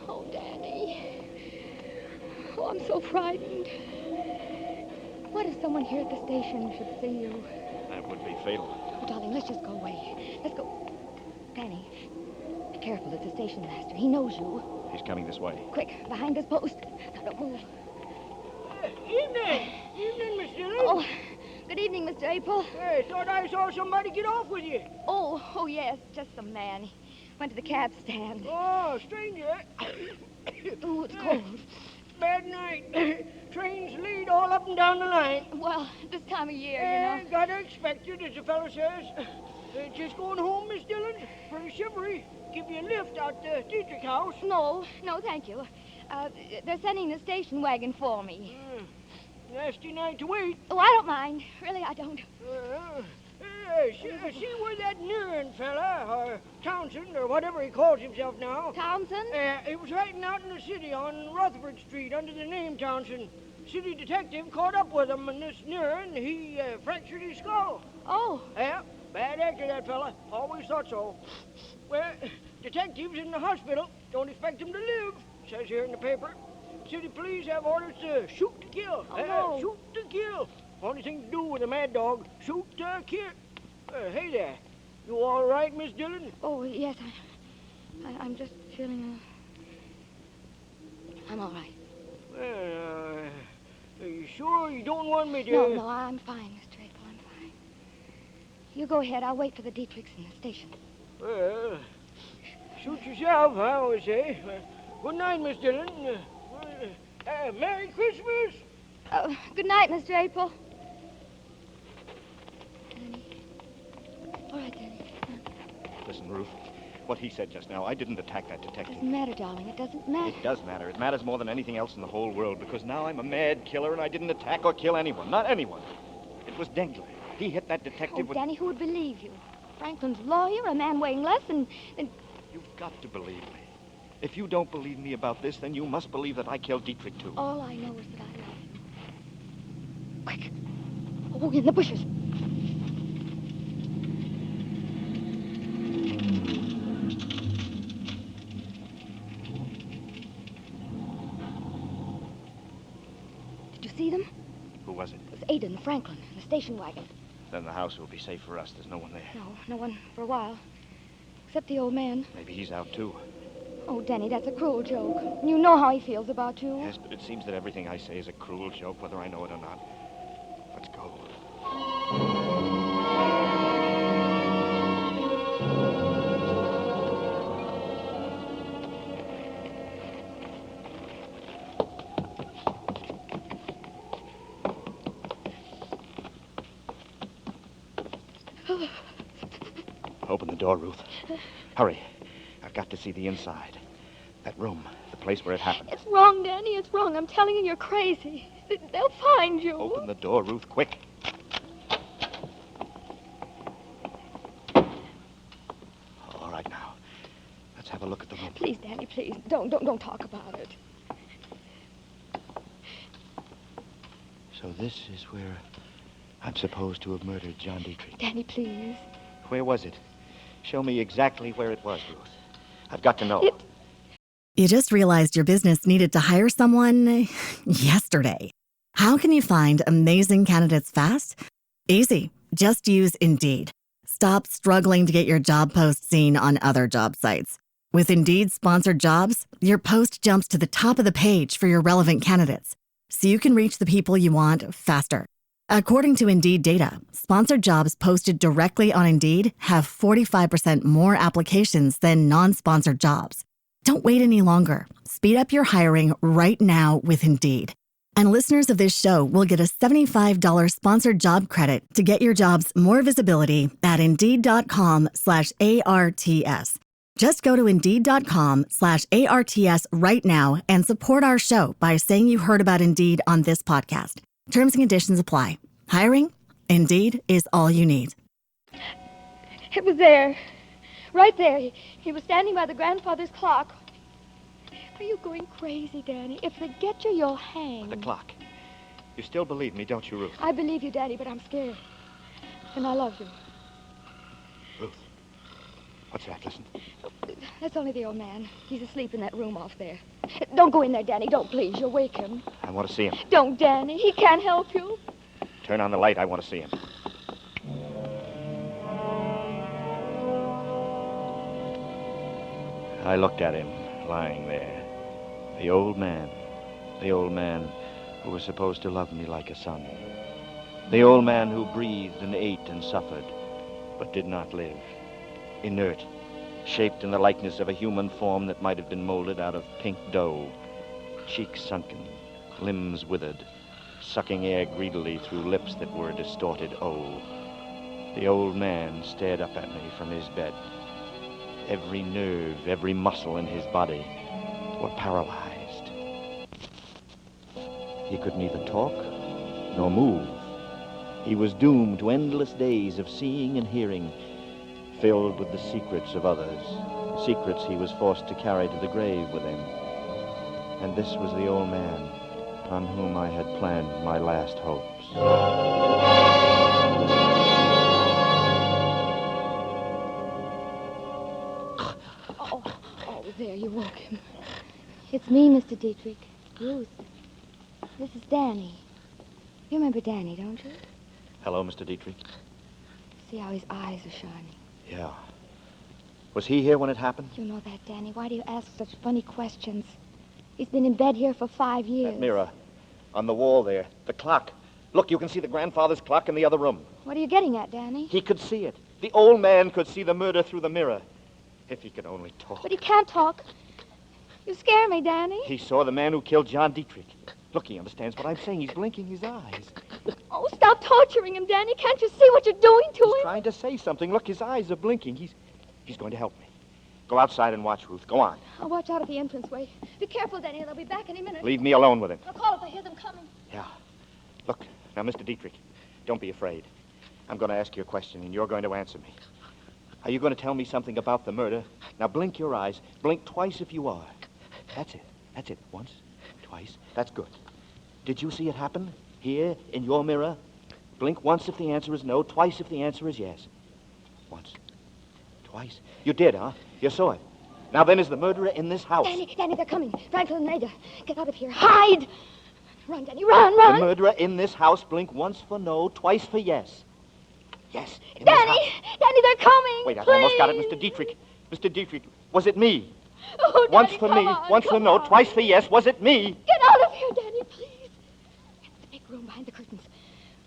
Oh, Danny. Oh, I'm so frightened. What if someone here at the station should see you? That would be fatal. Oh, darling, let's just go away. Let's go. Danny, be careful. It's the station master. He knows you. He's coming this way. Quick, behind this post. Now, don't move. Evening. Evening, Miss Dillon. Oh, good evening, Mr. April. Hey, thought I saw somebody get off with you. Oh, yes, just some man. He went to the cab stand. Oh, stranger. Oh, it's cold. Bad night. Trains lead all up and down the line. Well, this time of year, you know. Gotta expect it, as the fellow says. Just going home, Miss Dillon? Pretty shivery. Give you a lift out the Dietrich house. No, thank you. They're sending the station wagon for me. Nasty night to wait. Oh, I don't mind. Really, I don't. See where that Nearing fella, or Townsend, or whatever he calls himself now. Townsend? He was riding out in the city on Rutherford Street under the name Townsend. City detective caught up with him, and this Nearing, he fractured his skull. Oh. Yeah, bad actor, that fella. Always thought so. Well, detective's in the hospital. Don't expect him to live, says here in the paper. City police have orders to shoot to kill. Oh, no. Shoot to kill. Only thing to do with a mad dog, shoot to kill. Hey there. You all right, Miss Dillon? Oh, yes, I'm just feeling, I'm all right. Well, are you sure you don't want me to... No, I'm fine, Mr. April, I'm fine. You go ahead. I'll wait for the Dietrichs in the station. Well, shoot yourself, I always say. Good night, Miss Dillon. Merry Christmas! Good night, Mr. April. All right, Danny. Listen, Ruth, what he said just now, I didn't attack that detective. It doesn't matter, darling. It doesn't matter. It does matter. It matters more than anything else in the whole world, because now I'm a mad killer and I didn't attack or kill anyone. Not anyone. It was Dengler. He hit that detective with... Danny, who would believe you? Franklin's lawyer, a man weighing less than... You've got to believe me. If you don't believe me about this, then you must believe that I killed Dietrich, too. All I know is that I love you. Quick. Oh, in the bushes. Did you see them? Who was it? It was Ada and Franklin in the station wagon. Then the house will be safe for us. There's no one there. No one for a while. Except the old man. Maybe he's out, too. Oh, Danny, that's a cruel joke. You know how he feels about you. Yes, but it seems that everything I say is a cruel joke, whether I know it or not. Let's go. Open the door, Ruth. Hurry. I've got to see the inside. That room, the place where it happened. It's wrong, Danny. It's wrong. I'm telling you, you're crazy. They'll find you. Open the door, Ruth, quick. Let's have a look at the room. Please, Danny, please. Don't talk about it. So this is where I'm supposed to have murdered John Dietrich. Danny, please. Where was it? Show me exactly where it was, Ruth. I've got to know. You just realized your business needed to hire someone yesterday. How can you find amazing candidates fast? Easy. Just use Indeed. Stop struggling to get your job post seen on other job sites. With Indeed sponsored jobs, your post jumps to the top of the page for your relevant candidates, so you can reach the people you want faster. According to Indeed data, sponsored jobs posted directly on Indeed have 45% more applications than non-sponsored jobs. Don't wait any longer. Speed up your hiring right now with Indeed. And listeners of this show will get a $75 sponsored job credit to get your jobs more visibility at Indeed.com/ARTS. Just go to Indeed.com/ARTS right now and support our show by saying you heard about Indeed on this podcast. Terms and conditions apply. Hiring? Indeed is all you need. It was there. Right there. He was standing by the grandfather's clock. Are you going crazy, Danny? If they get you, you'll hang. The clock. You still believe me, don't you, Ruth? I believe you, Daddy, but I'm scared. And I love you. Ruth. What's that? Listen. That's only the old man. He's asleep in that room off there. Don't go in there, Danny. Don't, please. You'll wake him. I want to see him. Don't, Danny. He can't help you. Turn on the light. I want to see him. I looked at him, lying there. The old man who was supposed to love me like a son. The old man who breathed and ate and suffered, but did not live. Inert, shaped in the likeness of a human form that might have been molded out of pink dough. Cheeks sunken, limbs withered, sucking air greedily through lips that were a distorted O. The old man stared up at me from his bed. Every nerve, every muscle in his body were paralyzed. He could neither talk nor move. He was doomed to endless days of seeing and hearing, filled with the secrets of others, secrets he was forced to carry to the grave with him. And this was the old man on whom I had planned my last hopes. Oh, there, you woke him. It's me, Mr. Dietrich. Ruth. This is Danny. You remember Danny, don't you? Hello, Mr. Dietrich. See how his eyes are shining. Yeah. Was he here when it happened? You know that, Danny. Why do you ask such funny questions? He's been in bed here for 5 years. That mirror on the wall there. The clock. Look, you can see the grandfather's clock in the other room. What are you getting at, Danny? He could see it. The old man could see the murder through the mirror. If he could only talk. But he can't talk. You scare me, Danny. He saw the man who killed John Dietrich. Look, he understands what I'm saying. He's blinking his eyes. Oh, stop torturing him, Danny. Can't you see what you're doing to him? He's trying to say something. Look, his eyes are blinking. He's going to help me. Go outside and watch, Ruth. Go on. I'll watch out at the entranceway. Be careful, Danny. They'll be back any minute. Leave me alone with him. I'll call if I hear them coming. Yeah. Look, now, Mr. Dietrich, don't be afraid. I'm going to ask you a question, and you're going to answer me. Are you going to tell me something about the murder? Now, blink your eyes. Blink twice if you are. That's it. That's it. Once, twice. That's good. Did you see it happen? Here, in your mirror? Blink once if the answer is no, twice if the answer is yes. Once. Twice. You did, huh? You saw it. Now then, is the murderer in this house? Danny, they're coming. Franklin and Ada. Get out of here. Hide! Run, Danny, run! The murderer in this house. Blink once for no, twice for yes. Yes. Danny, they're coming. Wait, I please. almost got it, Mr. Dietrich. Mr. Dietrich, was it me? Oh, once Danny, for come me, on, once for come no, on. twice for yes. Was it me? Get out of here, Danny, please. Get the big room behind the curtains.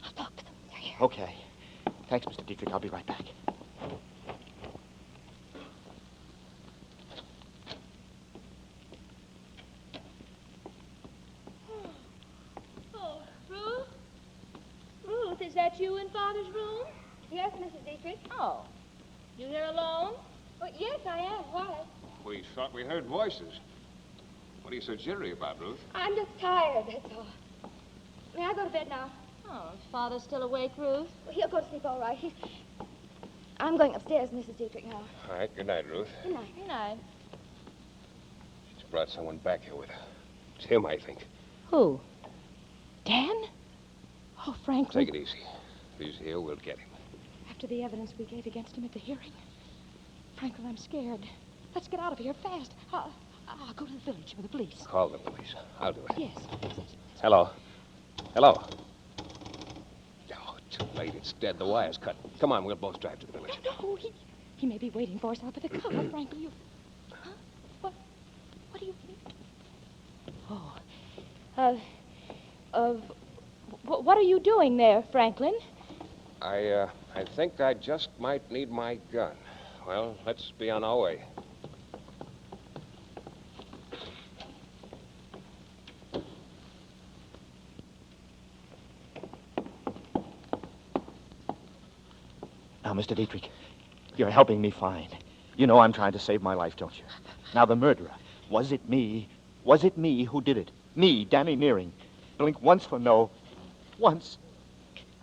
I'll talk to them. They're here. Okay. Thanks, Mr. Dietrich. I'll be right back. Oh, Ruth? Ruth, is that you in Father's room? Yes, Mrs. Dietrich. Oh. You here alone? Well, yes, I am. Why? We thought we heard voices. What are you so jittery about, Ruth? I'm just tired, that's all. May I go to bed now? Oh, is Father still awake, Ruth? Well, he'll go to sleep all right. I'm going upstairs, Mrs. Dietrich, now. All right. Good night, Ruth. Good night. Good night. brought someone back here with her. It's him, I think. Who? Dan? Oh, Franklin. Take it easy. If he's here, we'll get him. After the evidence we gave against him at the hearing. Franklin, I'm scared. Let's get out of here fast. I'll go to the village with the police. Call the police. I'll do it. Yes. Hello. Hello. Oh, too late. It's dead. The wire's cut. Come on, we'll both drive to the village. No, he may be waiting for us out by the car, Franklin. You... Huh? What do you think? Oh. What are you doing there, Franklin? I think I just might need my gun. Well, let's be on our way. Now, Mr. Dietrich, you're helping me find. You know I'm trying to save my life, don't you? Now, the murderer, was it me? Was it me who did it? Me, Danny Nearing. Blink once for no. Once.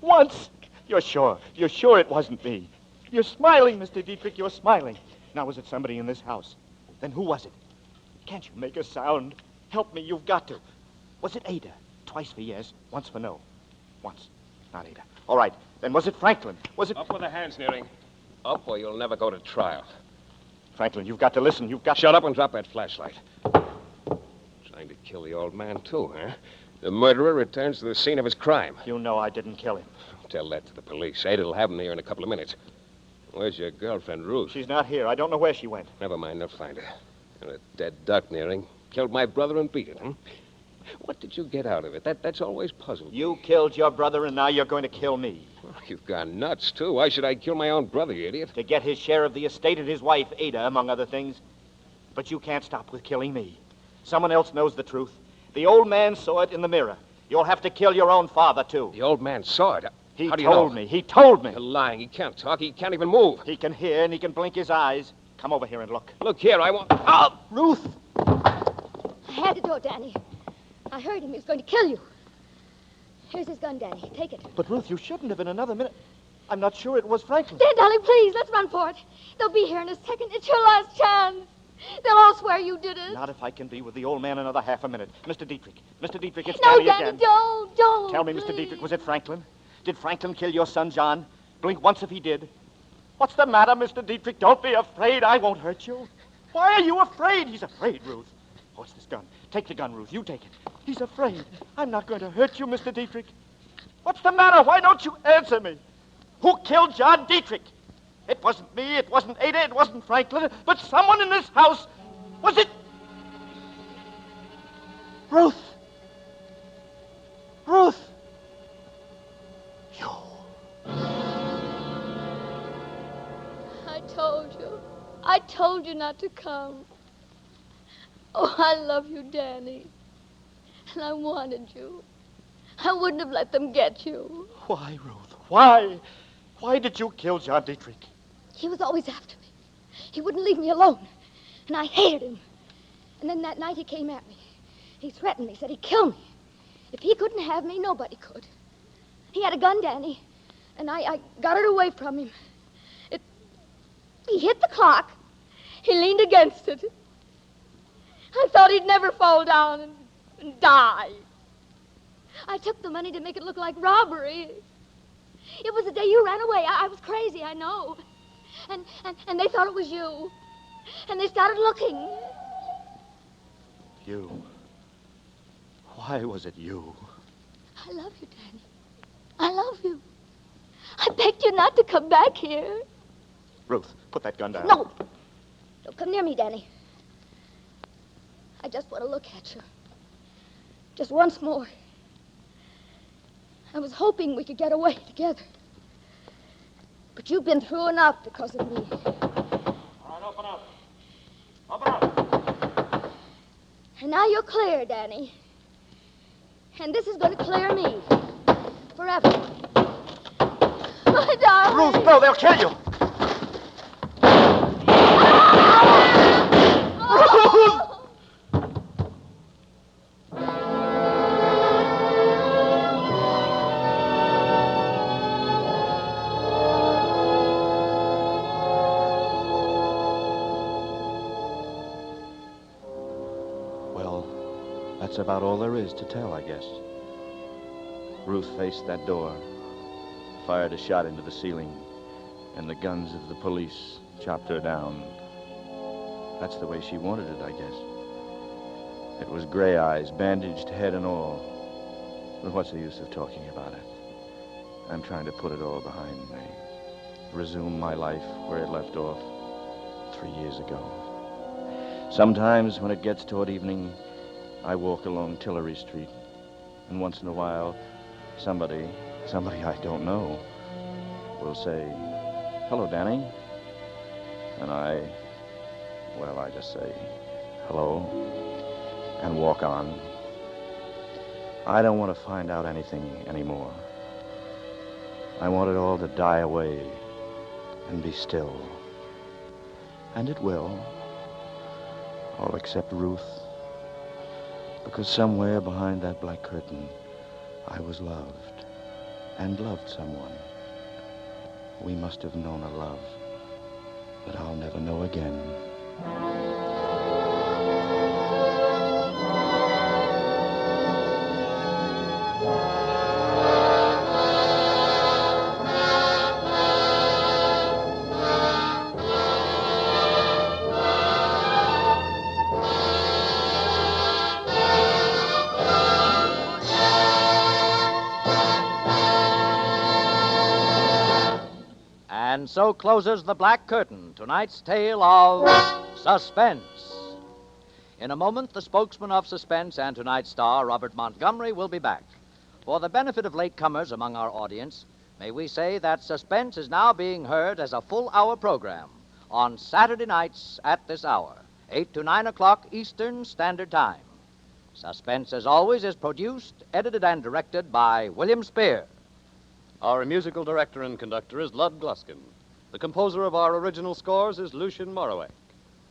Once! You're sure? You're sure it wasn't me? You're smiling, Mr. Dietrich, you're smiling. Now, was it somebody in this house? Then who was it? Can't you make a sound? Help me, you've got to. Was it Ada? Twice for yes, once for no. Once, not Ada. All right, then was it Franklin? Was it... Up with the hands, Nearing. Up or you'll never go to trial. Franklin, you've got to listen, you've got... Shut up and drop that flashlight. Trying to kill the old man, too, huh? The murderer returns to the scene of his crime. You know I didn't kill him. Tell that to the police. Ada'll have him here in a couple of minutes. Where's your girlfriend, Ruth? She's not here. I don't know where she went. Never mind, they'll find her. You're a dead duck, Nearing. Killed my brother and beat it, huh? What did you get out of it? That's always puzzled me. You killed your brother, and now you're going to kill me. Well, you've gone nuts, too. Why should I kill my own brother, you idiot? To get his share of the estate and his wife, Ada, among other things. But you can't stop with killing me. Someone else knows the truth. The old man saw it in the mirror. You'll have to kill your own father, too. The old man saw it? He How do you know? told me. He told me. You're lying. He can't talk. He can't even move. He can hear, and he can blink his eyes. Come over here and look. Look here, I want... Oh, Ruth! I had to do it, Danny. I heard him. He was going to kill you. Here's his gun, Danny. Take it. But, Ruth, you shouldn't have in another minute. I'm not sure it was Franklin. Dan, darling, please, let's run for it. They'll be here in a second. It's your last chance. They'll all swear you did it. Not if I can be with the old man another half a minute. Mr. Dietrich. Mr. Dietrich, it's No, Danny Danny, again. don't. Tell me, please. Mr. Dietrich, was it Franklin? Did Franklin kill your son, John? Blink once if he did. What's the matter, Mr. Dietrich? Don't be afraid. I won't hurt you. Why are you afraid? He's afraid, Ruth. Oh, it's this gun. Take the gun, Ruth. You take it. He's afraid. I'm not going to hurt you, Mr. Dietrich. What's the matter? Why don't you answer me? Who killed John Dietrich? It wasn't me. It wasn't Ada. It wasn't Franklin. But someone in this house. Was it... Ruth? Ruth? You. I told you not to come. Oh, I love you, Danny. And I wanted you. I wouldn't have let them get you. Why, Ruth? Why? Why did you kill John Dietrich? He was always after me. He wouldn't leave me alone. And I hated him. And then that night he came at me. He threatened me, said he'd kill me. If he couldn't have me, nobody could. He had a gun, Danny. And I got it away from him. He hit the clock. He leaned against it. I thought he'd never fall down and die. I took the money to make it look like robbery. It was the day you ran away. I was crazy, I know. And they thought it was you. And they started looking. You. Why was it you? I love you, Danny. I love you. I begged you not to come back here. Ruth, put that gun down. No. Don't come near me, Danny. I just want to look at you. Just once more. I was hoping we could get away together. But you've been through enough because of me. All right, open up. Open up. And now you're clear, Danny. And this is going to clear me. Forever. My darling. Ruth, no, they'll kill you. That's about all there is to tell, I guess. Ruth faced that door, fired a shot into the ceiling, and the guns of the police chopped her down. That's the way she wanted it, I guess. It was gray eyes, bandaged head and all. But what's the use of talking about it? I'm trying to put it all behind me. Resume my life where it left off 3 years ago. Sometimes when it gets toward evening, I walk along Tillery Street, and once in a while, somebody I don't know, will say, "Hello, Danny." And I just say, "Hello," and walk on. I don't want to find out anything anymore. I want it all to die away and be still. And it will, all except Ruth. Because somewhere behind that black curtain, I was loved and loved someone. We must have known a love that I'll never know again. And so closes The Black Curtain, tonight's tale of Suspense. In a moment, the spokesman of Suspense and tonight's star, Robert Montgomery, will be back. For the benefit of latecomers among our audience, may we say that Suspense is now being heard as a full-hour program on Saturday nights at this hour, 8 to 9 o'clock Eastern Standard Time. Suspense, as always, is produced, edited, and directed by William Spear. Our musical director and conductor is Lud Gluskin. The composer of our original scores is Lucien Morawek.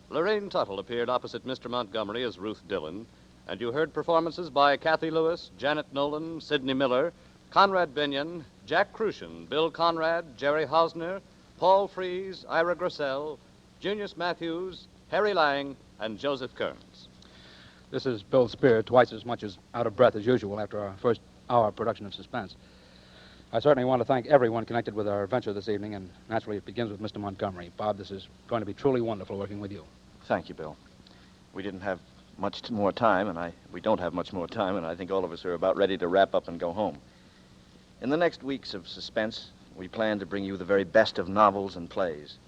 Lorraine Tuttle appeared opposite Mr. Montgomery as Ruth Dillon, and you heard performances by Kathy Lewis, Janet Nolan, Sidney Miller, Conrad Binion, Jack Crucian, Bill Conrad, Jerry Hausner, Paul Fries, Ira Grissell, Junius Matthews, Harry Lang, and Joseph Kearns. This is Bill Spear, twice as much as out of breath as usual after our first hour production of Suspense. I certainly want to thank everyone connected with our adventure this evening, and naturally it begins with Mr. Montgomery. Bob, this is going to be truly wonderful working with you. Thank you, Bill. We didn't have much more time, and we don't have much more time, and I think all of us are about ready to wrap up and go home. In the next weeks of Suspense, we plan to bring you the very best of novels and plays.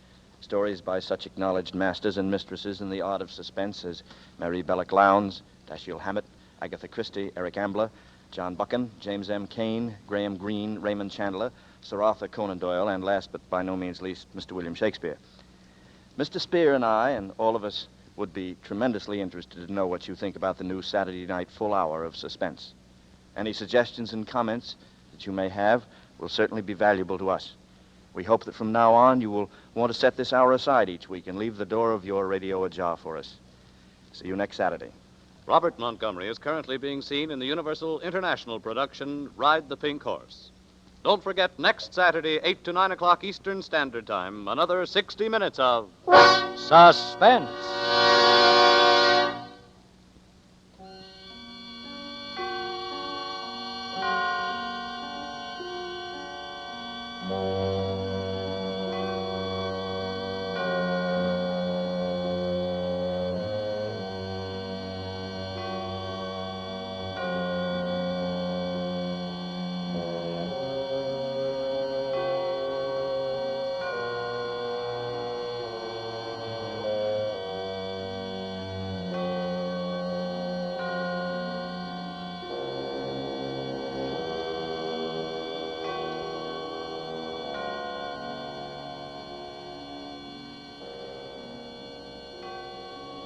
Stories by such acknowledged masters and mistresses in the art of suspense as Mary Belloc Lowndes, Dashiell Hammett, Agatha Christie, Eric Ambler, John Buchan, James M. Cain, Graham Greene, Raymond Chandler, Sir Arthur Conan Doyle, and last but by no means least, Mr. William Shakespeare. Mr. Spear and I, and all of us, would be tremendously interested to know what you think about the new Saturday night full hour of Suspense. Any suggestions and comments that you may have will certainly be valuable to us. We hope that from now on you will want to set this hour aside each week and leave the door of your radio ajar for us. See you next Saturday. Robert Montgomery is currently being seen in the Universal International production, Ride the Pink Horse. Don't forget, next Saturday, 8 to 9 o'clock Eastern Standard Time, another 60 minutes of Suspense.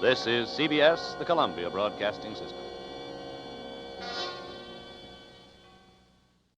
This is CBS, the Columbia Broadcasting System.